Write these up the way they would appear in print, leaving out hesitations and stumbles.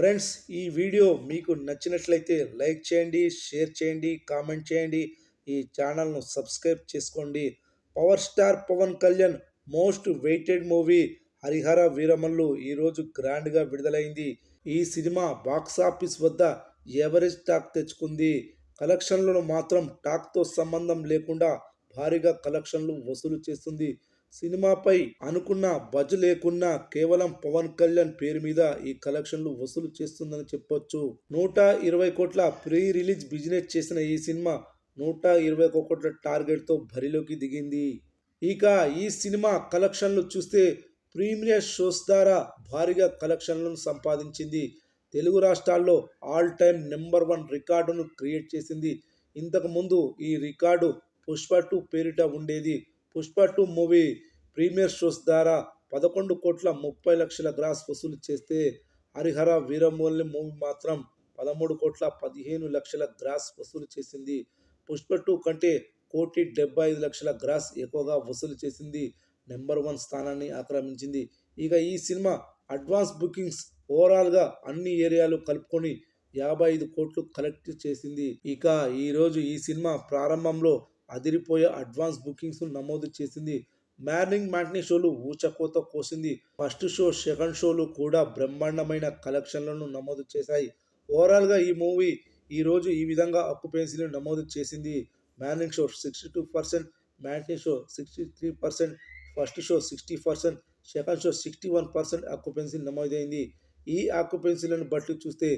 Friends, ఈ video మీకు నచ్చినట్లయితే లైక్ చేయండి, షేర్ చేయండి, కామెంట్ చేయండి. ఈ ఛానల్ను సబ్స్క్రైబ్ చేసుకోండి. Power star Pawan Kalyan most waited movie Harihara Veeramallu ఈరోజు గ్రాండ్గా విడుదలైంది. ఈ సినిమా బాక్సాఫీస్ వద్ద ఎవరేజ్ టాక్ తెచ్చుకుంది. కలెక్షన్లను మాత్రం టాక్తో సంబంధం లేకుండా భారీగా కలెక్షన్లు వసూలు చేస్తుంది. సినిమాపై అనుకున్న బజ్ లేకున్నా కేవలం పవన్ కళ్యాణ్ పేరు మీద ఈ కలెక్షన్లు వసూలు చేస్తుందని చెప్పొచ్చు. 120 కోట్ల ప్రీ రిలీజ్ బిజినెస్ చేసిన ఈ సినిమా 121 కోట్ల టార్గెట్తో బరిలోకి దిగింది. ఇక ఈ సినిమా కలెక్షన్లు చూస్తే ప్రీమియర్ షోస్ ద్వారా భారీగా కలెక్షన్లను సంపాదించింది. తెలుగు రాష్ట్రాల్లో ఆల్ టైమ్ నెంబర్ 1 రికార్డును క్రియేట్ చేసింది. ఇంతకు ముందు ఈ రికార్డు పుష్ప 2 పేరిట ఉండేది. పుష్ప 2 మూవీ ప్రీమియర్ షోస్ ద్వారా 11 కోట్ల 30 లక్షల గ్రాస్ వసూలు చేస్తే హరిహర వీరమల్లు మూవీ మాత్రం 13 కోట్ల 15 లక్షల గ్రాస్ వసూలు చేసింది. పుష్ప 2 కంటే 1,75 లక్షల గ్రాస్ ఎక్కువగా వసూలు చేసింది. నెంబర్ 1 స్థానాన్ని ఆక్రమించింది. ఇక ఈ సినిమా అడ్వాన్స్ బుకింగ్స్ ఓవరాల్గా అన్ని ఏరియాలు కలుపుకొని 55 కోట్లు కలెక్ట్ చేసింది. ఇక ఈరోజు ఈ సినిమా ప్రారంభంలో అదిరిపోయే అడ్వాన్స్ బుకింగ్స్ నమోదు చేసింది. మార్నింగ్ మ్యాట్నీ షోలు ఊచకోత కోసింది. ఫస్ట్ షో, సెకండ్ షోలు కూడా బ్రహ్మాండమైన కలెక్షన్లను నమోదు చేశాయి. ఓవరాల్గా ఈ మూవీ ఈరోజు ఈ విధంగా ఆక్యుపెన్సీని నమోదు చేసింది. Morning show 62%, matinee show 63%, first show 60%, second show 61% occupancy నమోదైంది. ఈ ఆక్యుపెన్సీలను బట్టి చూస్తే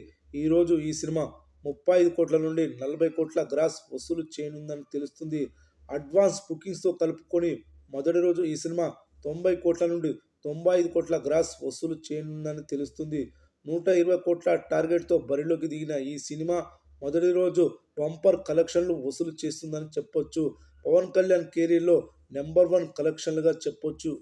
ఈరోజు ఈ సినిమా 35 కోట్ల నుండి 40 కోట్ల గ్రాస్ వసూలు చేయనుందని తెలుస్తుంది. అడ్వాన్స్ బుకింగ్స్తో కలుపుకొని మొదటి రోజు ఈ సినిమా 90 కోట్ల నుండి 95 కోట్ల గ్రాస్ వసూలు చేయనుందని తెలుస్తుంది. 120 కోట్ల టార్గెట్తో బరిలోకి దిగిన ఈ సినిమా మొదటి రోజు బంపర్ కలెక్షన్లు వసూలు చేస్తుందని చెప్పొచ్చు. పవన్ కళ్యాణ్ కెరీర్లో నెంబర్ 1 కలెక్షన్లుగా చెప్పొచ్చు.